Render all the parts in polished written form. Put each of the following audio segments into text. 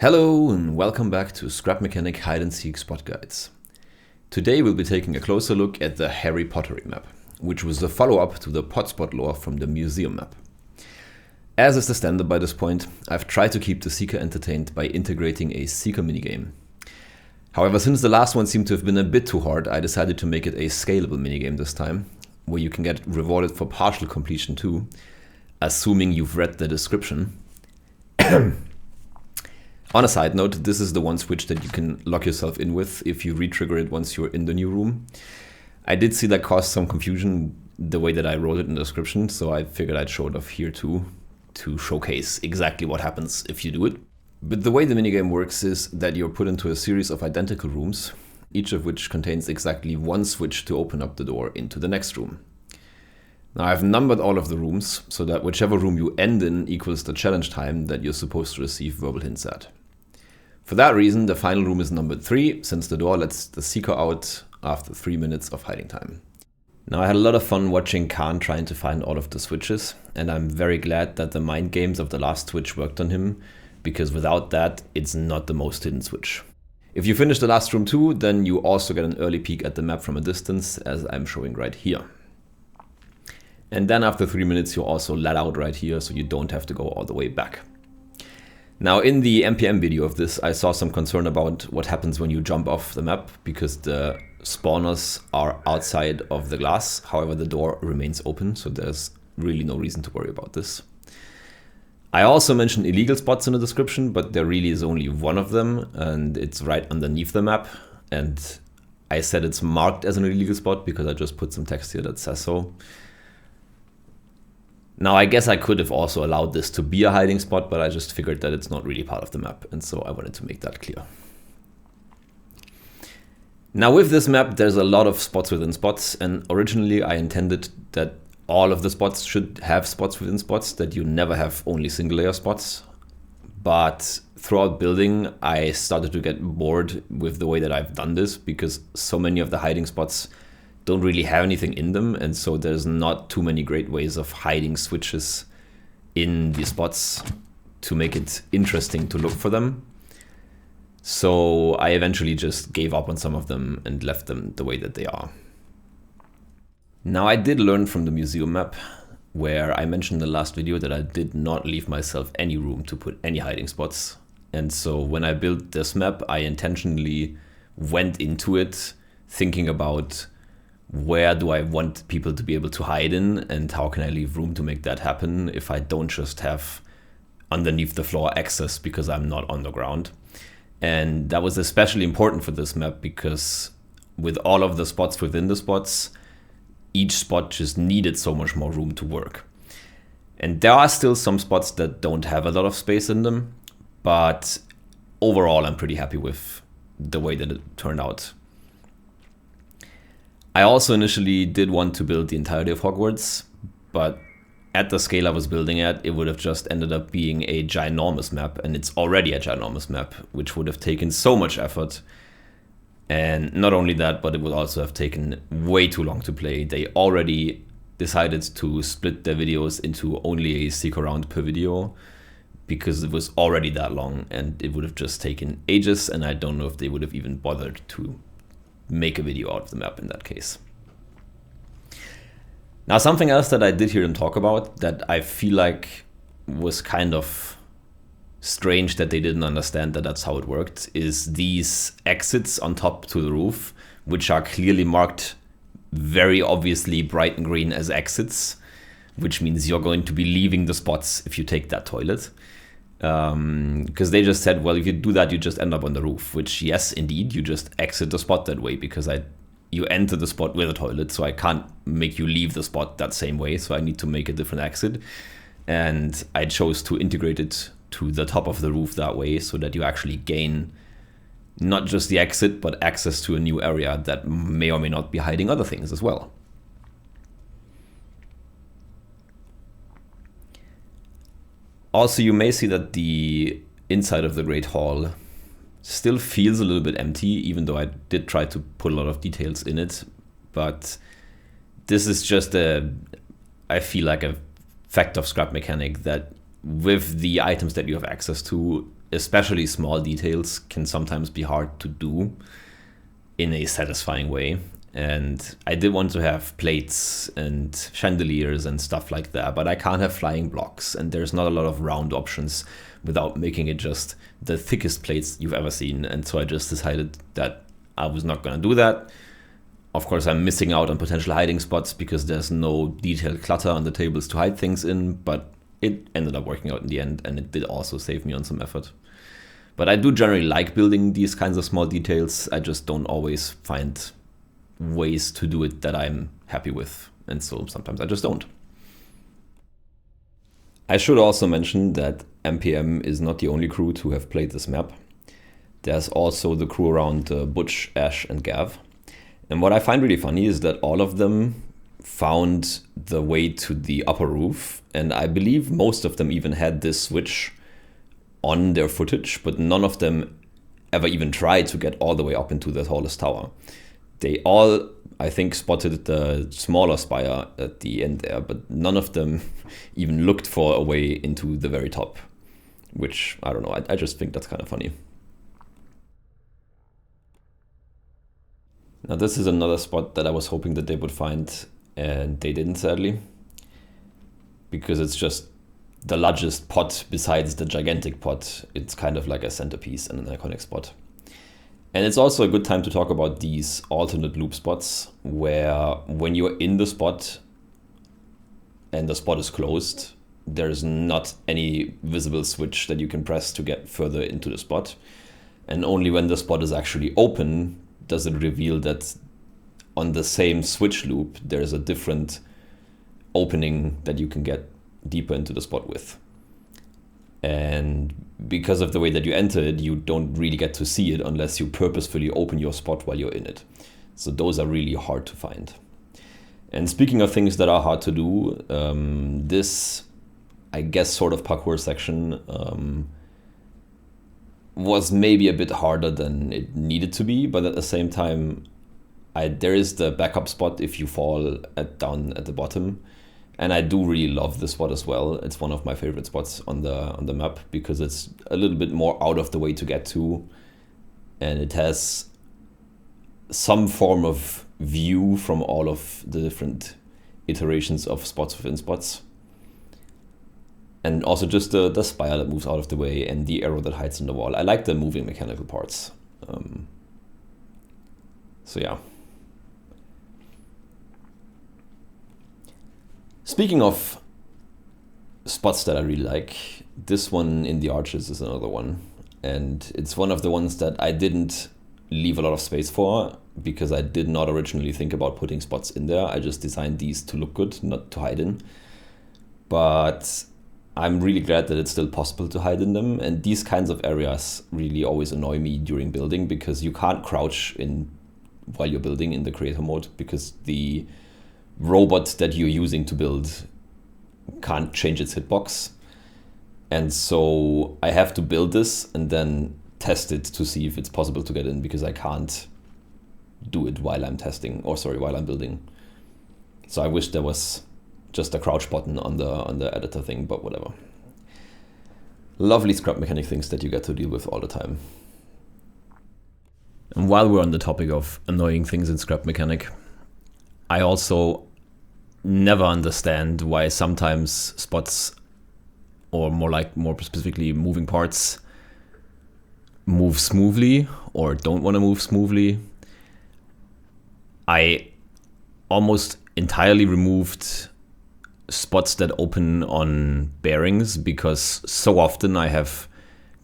Hello and welcome back to Scrap Mechanic Hide and Seek Spot Guides. Today we'll be taking a closer look at the Harry Pottery map, which was the follow-up to the Potspot lore from the museum map. As is the standard by this point, I've tried to keep the Seeker entertained by integrating a Seeker minigame. However, since the last one seemed to have been a bit too hard, I decided to make it a scalable minigame this time, where you can get rewarded for partial completion too, assuming you've read the description. On a side note, this is the one switch that you can lock yourself in with if you re-trigger it once you're in the new room. I did see that caused some confusion the way that I wrote it in the description, so I figured I'd show it off here too, to showcase exactly what happens if you do it. But the way the minigame works is that you're put into a series of identical rooms, each of which contains exactly one switch to open up the door into the next room. Now I've numbered all of the rooms, so that whichever room you end in equals the challenge time that you're supposed to receive verbal hints at. For that reason, the final room is numbered 3, since the door lets the Seeker out after 3 minutes of hiding time. Now I had a lot of fun watching Khan trying to find all of the switches, and I'm very glad that the mind games of the last switch worked on him, because without that, it's not the most hidden switch. If you finish the last room too, then you also get an early peek at the map from a distance, as I'm showing right here. And then after 3 minutes, you're also let out right here, so you don't have to go all the way back. Now in the NPM video of this, I saw some concern about what happens when you jump off the map, because the spawners are outside of the glass. However, the door remains open, so there's really no reason to worry about this. I also mentioned illegal spots in the description, but there really is only one of them, and it's right underneath the map. And I said it's marked as an illegal spot because I just put some text here that says so. Now, I guess I could have also allowed this to be a hiding spot, but I just figured that it's not really part of the map, and so I wanted to make that clear. Now, with this map, there's a lot of spots within spots, and originally I intended that all of the spots should have spots within spots, that you never have only single layer spots. But throughout building, I started to get bored with the way that I've done this, because so many of the hiding spots don't really have anything in them, and so there's not too many great ways of hiding switches in the spots to make it interesting to look for them. So I eventually just gave up on some of them and left them the way that they are. Now I did learn from the museum map, where I mentioned in the last video that I did not leave myself any room to put any hiding spots. And so when I built this map, I intentionally went into it thinking about where do I want people to be able to hide in, and how can I leave room to make that happen if I don't just have underneath the floor access because I'm not on the ground. And that was especially important for this map because with all of the spots within the spots, each spot just needed so much more room to work. And there are still some spots that don't have a lot of space in them, but overall I'm pretty happy with the way that it turned out. I also initially did want to build the entirety of Hogwarts, but at the scale I was building at, it would have just ended up being a ginormous map, and it's already a ginormous map, which would have taken so much effort. And not only that, but it would also have taken way too long to play. They already decided to split their videos into only a Seeker round per video, because it was already that long, and it would have just taken ages, and I don't know if they would have even bothered to make a video out of the map in that case. Now, something else that I did hear them talk about that I feel like was kind of strange that they didn't understand that that's how it worked is these exits on top to the roof, which are clearly marked very obviously bright and green as exits, which means you're going to be leaving the spots if you take that toilet. Because they just said, well, if you do that, you just end up on the roof, which yes, indeed, you just exit the spot that way because you enter the spot with a toilet, so I can't make you leave the spot that same way, so I need to make a different exit. And I chose to integrate it to the top of the roof that way so that you actually gain not just the exit, but access to a new area that may or may not be hiding other things as well. Also, you may see that the inside of the Great Hall still feels a little bit empty, even though I did try to put a lot of details in it. But this is just I feel like a fact of Scrap Mechanic that with the items that you have access to, especially small details can sometimes be hard to do in a satisfying way. And I did want to have plates and chandeliers and stuff like that, but I can't have flying blocks, and there's not a lot of round options without making it just the thickest plates you've ever seen. And so I just decided that I was not going to do that. Of course, I'm missing out on potential hiding spots because there's no detailed clutter on the tables to hide things in, but it ended up working out in the end, and it did also save me on some effort. But I do generally like building these kinds of small details. I just don't always find ways to do it that I'm happy with, and so sometimes I just don't. I should also mention that MPM is not the only crew to have played this map. There's also the crew around Butch, Ash, and Gav. And what I find really funny is that all of them found the way to the upper roof, and I believe most of them even had this switch on their footage, but none of them ever even tried to get all the way up into the tallest tower. They all, I think, spotted the smaller spire at the end there, but none of them even looked for a way into the very top, which, I don't know, I just think that's kind of funny. Now this is another spot that I was hoping that they would find, and they didn't, sadly, because it's just the largest pot besides the gigantic pot. It's kind of like a centerpiece and an iconic spot. And it's also a good time to talk about these alternate loop spots, where when you're in the spot and the spot is closed, there's not any visible switch that you can press to get further into the spot. And only when the spot is actually open does it reveal that on the same switch loop, there's a different opening that you can get deeper into the spot with. And because of the way that you enter it, you don't really get to see it unless you purposefully open your spot while you're in it. So those are really hard to find. And speaking of things that are hard to do, this, I guess, sort of parkour section was maybe a bit harder than it needed to be, but at the same time, there is the backup spot if you fall down at the bottom. And I do really love this spot as well. It's one of my favorite spots on the map because it's a little bit more out of the way to get to. And it has some form of view from all of the different iterations of spots within spots. And also just the spire that moves out of the way and the arrow that hides in the wall. I like the moving mechanical parts. So yeah. Speaking of spots that I really like, this one in the arches is another one. And it's one of the ones that I didn't leave a lot of space for because I did not originally think about putting spots in there. I just designed these to look good, not to hide in. But I'm really glad that it's still possible to hide in them. And these kinds of areas really always annoy me during building because you can't crouch in while you're building in the creator mode because the robot that you're using to build can't change its hitbox. And so I have to build this and then test it to see if it's possible to get in because I can't do it while I'm while I'm building. So I wish there was just a crouch button on the editor thing, but whatever. Lovely scrap mechanic things that you get to deal with all the time. And while we're on the topic of annoying things in scrap mechanic, I also never understand why sometimes spots, or more specifically moving parts, move smoothly or don't want to move smoothly. I almost entirely removed spots that open on bearings because so often I have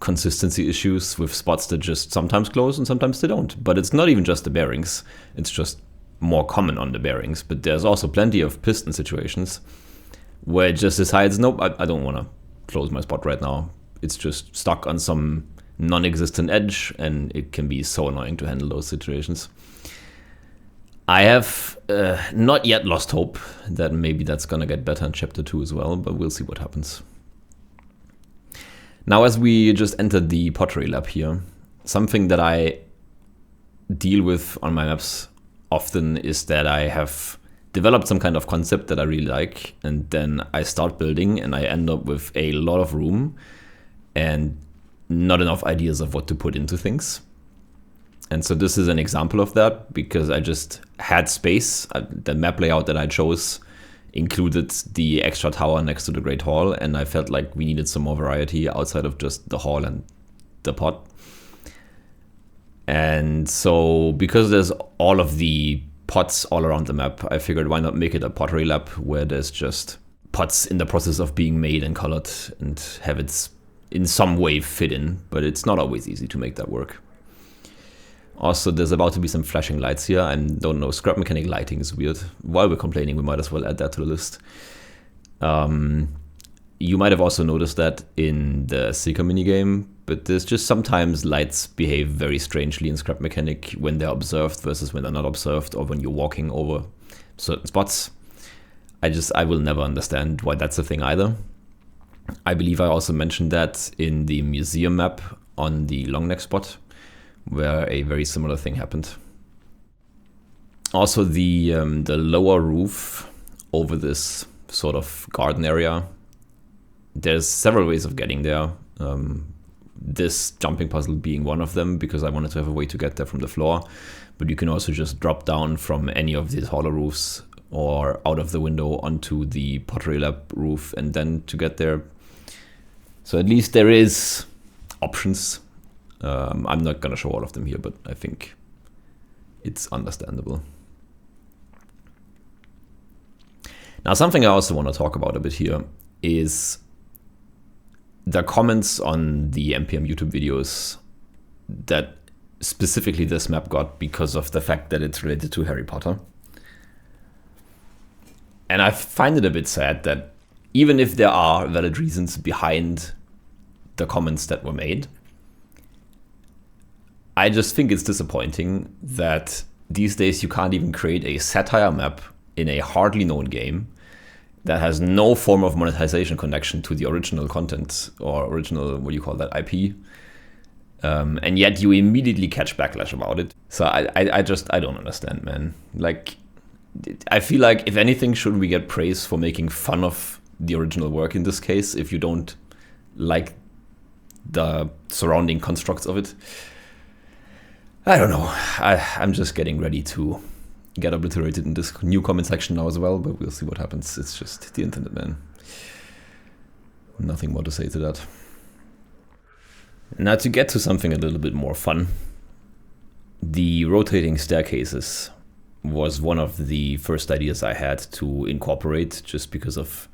consistency issues with spots that just sometimes close and sometimes they don't. But it's not even just the bearings, it's just more common on the bearings. But there's also plenty of piston situations where it just decides, nope, I don't want to close my spot right now. It's just stuck on some non-existent edge, and it can be so annoying to handle those situations. I have not yet lost hope that maybe that's going to get better in Chapter 2 as well, but we'll see what happens. Now, as we just entered the Pottery Lab here, something that I deal with on my maps often is that I have developed some kind of concept that I really like, and then I start building and I end up with a lot of room and not enough ideas of what to put into things. And so this is an example of that, because I just had space. The map layout that I chose included the extra tower next to the Great Hall, and I felt like we needed some more variety outside of just the hall and the pot. And so because there's all of the pots all around the map, I figured why not make it a Pottery Lab where there's just pots in the process of being made and colored and have it in some way fit in, but it's not always easy to make that work. Also, there's about to be some flashing lights here. I don't know, scrap mechanic lighting is weird. While we're complaining, we might as well add that to the list. You might have also noticed that in the Seeker minigame, but there's just sometimes lights behave very strangely in scrap mechanic when they're observed versus when they're not observed, or when you're walking over certain spots. I will never understand why that's a thing either. I believe I also mentioned that in the museum map on the long neck spot, where a very similar thing happened. Also, the lower roof over this sort of garden area, there's several ways of getting there. This jumping puzzle being one of them, because I wanted to have a way to get there from the floor. But you can also just drop down from any of these hollow roofs or out of the window onto the Pottery Lab roof and then to get there. So at least there is options. I'm not going to show all of them here, but I think it's understandable. Now, something I also want to talk about a bit here is the comments on the NPM YouTube videos that specifically this map got because of the fact that it's related to Harry Potter. And I find it a bit sad that even if there are valid reasons behind the comments that were made, I just think it's disappointing that these days you can't even create a satire map in a hardly known game that has no form of monetization connection to the original content or original, what do you call that, IP. And yet you immediately catch backlash about it. So I don't understand, man. Like, I feel like if anything, should we get praise for making fun of the original work in this case, if you don't like the surrounding constructs of it? I don't know. I'm just getting ready to get obliterated in this new comment section now as well, but we'll see what happens. It's just the internet, man. Nothing more to say to that. Now, to get to something a little bit more fun, the rotating staircases was one of the first ideas I had to incorporate, just because of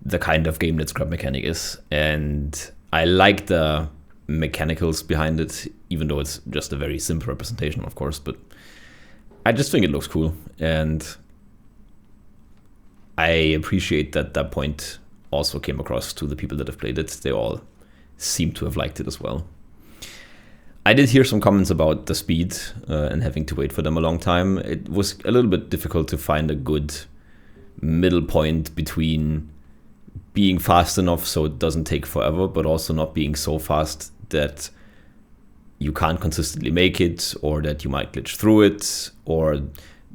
the kind of game that scrap mechanic is. And I like the mechanicals behind it, even though it's just a very simple representation, of course, but I just think it looks cool, and I appreciate that that point also came across to the people that have played it. They all seem to have liked it as well. I did hear some comments about the speed and having to wait for them a long time. It was a little bit difficult to find a good middle point between being fast enough so it doesn't take forever, but also not being so fast that you can't consistently make it, or that you might glitch through it. Or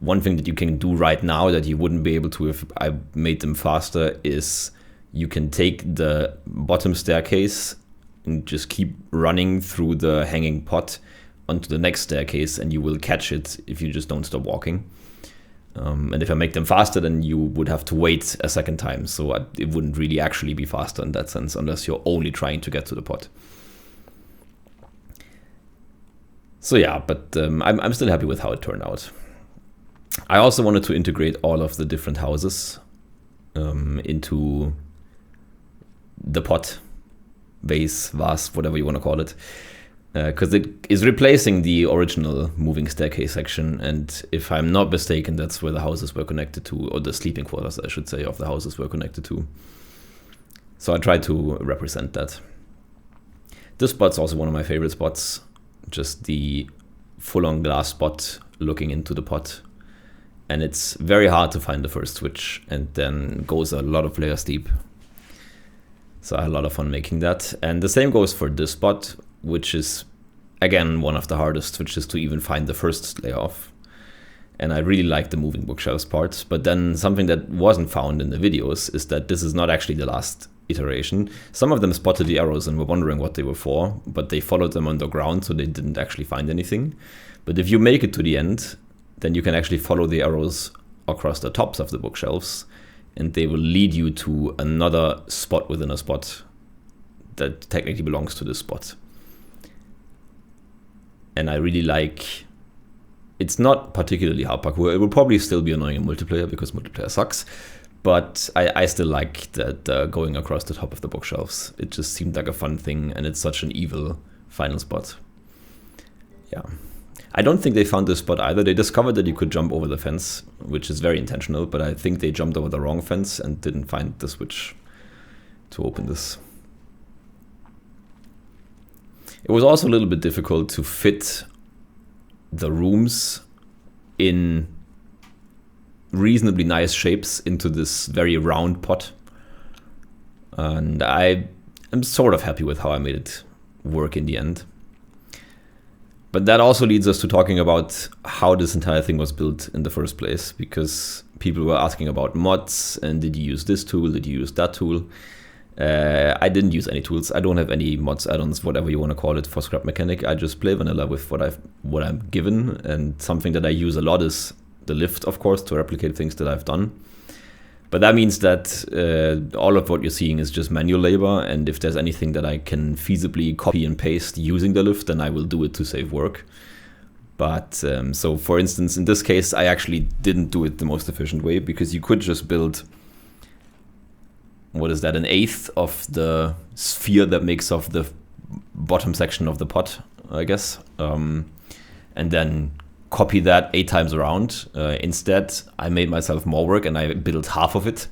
one thing that you can do right now that you wouldn't be able to if I made them faster is you can take the bottom staircase and just keep running through the hanging pot onto the next staircase, and you will catch it if you just don't stop walking. And if I make them faster, then you would have to wait a second time. So it wouldn't really actually be faster in that sense, unless you're only trying to get to the pot. So yeah, but I'm still happy with how it turned out. I also wanted to integrate all of the different houses into the pot, vase, whatever you want to call it. Because it is replacing the original moving staircase section, and if I'm not mistaken, that's where the houses were connected to, or the sleeping quarters, I should say, of the houses were connected to. So I tried to represent that. This spot's also one of my favorite spots, just the full-on glass spot looking into the pot. And it's very hard to find the first switch, and then goes a lot of layers deep. So I had a lot of fun making that. And the same goes for this spot, which is, again, one of the hardest switches to even find the first layer of. And I really like the moving bookshelves part. But then something that wasn't found in the videos is that this is not actually the last iteration. Some of them spotted the arrows and were wondering what they were for, but they followed them underground, so they didn't actually find anything. But if you make it to the end, then you can actually follow the arrows across the tops of the bookshelves, and they will lead you to another spot within a spot that technically belongs to this spot. And I really like, it's not particularly hard parkour. It will probably still be annoying in multiplayer because multiplayer sucks, but I still like that going across the top of the bookshelves. It just seemed like a fun thing, and it's such an evil final spot. Yeah. I don't think they found this spot either. They discovered that you could jump over the fence, which is very intentional, but I think they jumped over the wrong fence and didn't find the switch to open this. It was also a little bit difficult to fit the rooms in reasonably nice shapes into this very round pot. And I am sort of happy with how I made it work in the end. But that also leads us to talking about how this entire thing was built in the first place, because people were asking about mods and did you use this tool, did you use that tool? I didn't use any tools. I don't have any mods, add-ons, whatever you want to call it, for Scrap Mechanic. I just play vanilla with what I'm given, and something that I use a lot is the lift, of course, to replicate things that I've done. But that means that all of what you're seeing is just manual labor, and if there's anything that I can feasibly copy and paste using the lift, then I will do it to save work. But so for instance, in this case, I actually didn't do it the most efficient way, because you could just build, what is that, an eighth of the sphere that makes up the bottom section of the pot, I guess, and then copy that 8 times around. Instead, I made myself more work and I built half of it,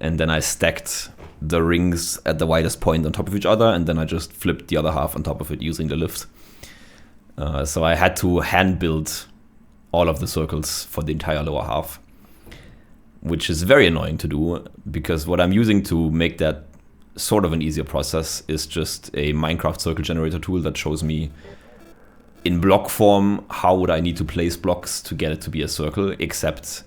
and then I stacked the rings at the widest point on top of each other, and then I just flipped the other half on top of it using the lift. So I had to hand build all of the circles for the entire lower half, which is very annoying to do, because what I'm using to make that sort of an easier process is just a Minecraft circle generator tool that shows me in block form how would I need to place blocks to get it to be a circle, except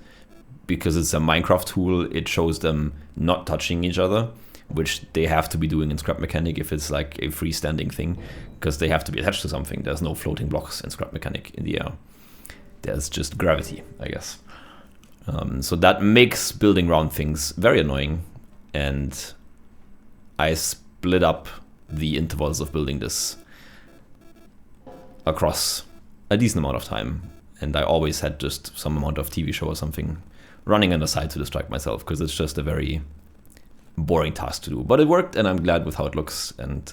because it's a Minecraft tool, it shows them not touching each other, which they have to be doing in Scrap Mechanic if it's like a freestanding thing, because they have to be attached to something. There's no floating blocks in Scrap Mechanic in the air. There's just gravity, I guess. So that makes building round things very annoying, and I split up the intervals of building this across a decent amount of time, and I always had just some amount of TV show or something running on the side to distract myself, because it's just a very boring task to do. But it worked, and I'm glad with how it looks, and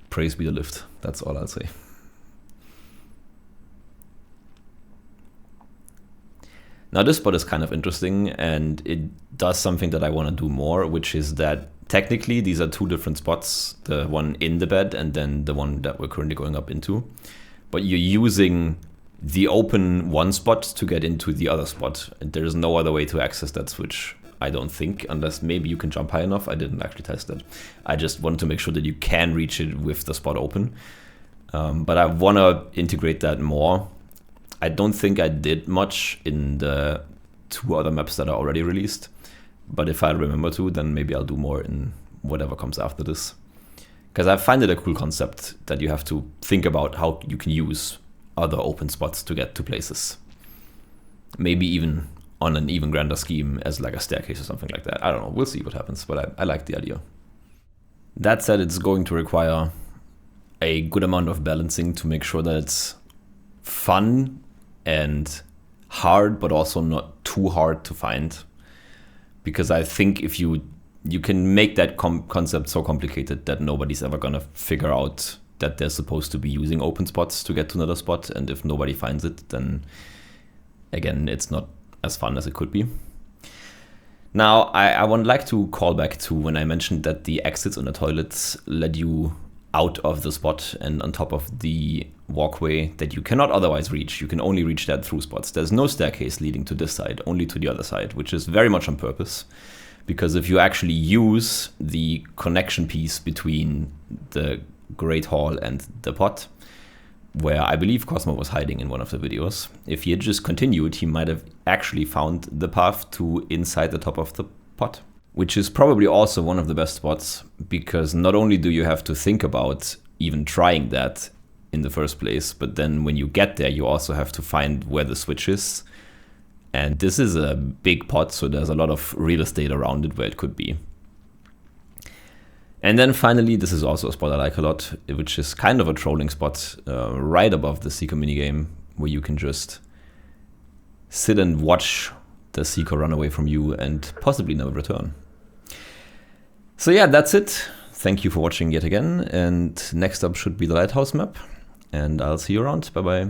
praise be the lift. That's all I'll say. Now this spot is kind of interesting, and it does something that I want to do more, which is that technically these are 2 different spots, the one in the bed and then the one that we're currently going up into. But you're using the open one spot to get into the other spot, and there's no other way to access that switch, I don't think, unless maybe you can jump high enough. I didn't actually test it. I just wanted to make sure that you can reach it with the spot open. But I want to integrate that more. I don't think I did much in the 2 other maps that are already released, but if I remember to, then maybe I'll do more in whatever comes after this. Because I find it a cool concept that you have to think about how you can use other open spots to get to places. Maybe even on an even grander scheme as like a staircase or something like that. I don't know, we'll see what happens, but I like the idea. That said, it's going to require a good amount of balancing to make sure that it's fun and hard, but also not too hard to find. Because I think if you can make that concept so complicated that nobody's ever gonna figure out that they're supposed to be using open spots to get to another spot, and if nobody finds it, then again, it's not as fun as it could be. Now, I would like to call back to when I mentioned that the exits on the toilets led you out of the spot and on top of the walkway that you cannot otherwise reach. You can only reach that through spots. There's no staircase leading to this side, only to the other side, which is very much on purpose. Because if you actually use the connection piece between the Great Hall and the pot, where I believe Cosmo was hiding in one of the videos, if he had just continued, he might have actually found the path to inside the top of the pot. which is probably also one of the best spots, because not only do you have to think about even trying that in the first place, but then when you get there, you also have to find where the switch is. And this is a big pot, so there's a lot of real estate around it where it could be. And then finally, this is also a spot I like a lot, which is kind of a trolling spot right above the Seeker minigame, where you can just sit and watch the Seeker run away from you and possibly never return. So yeah, that's it. Thank you for watching yet again. And next up should be the Lighthouse map. And I'll see you around. Bye-bye.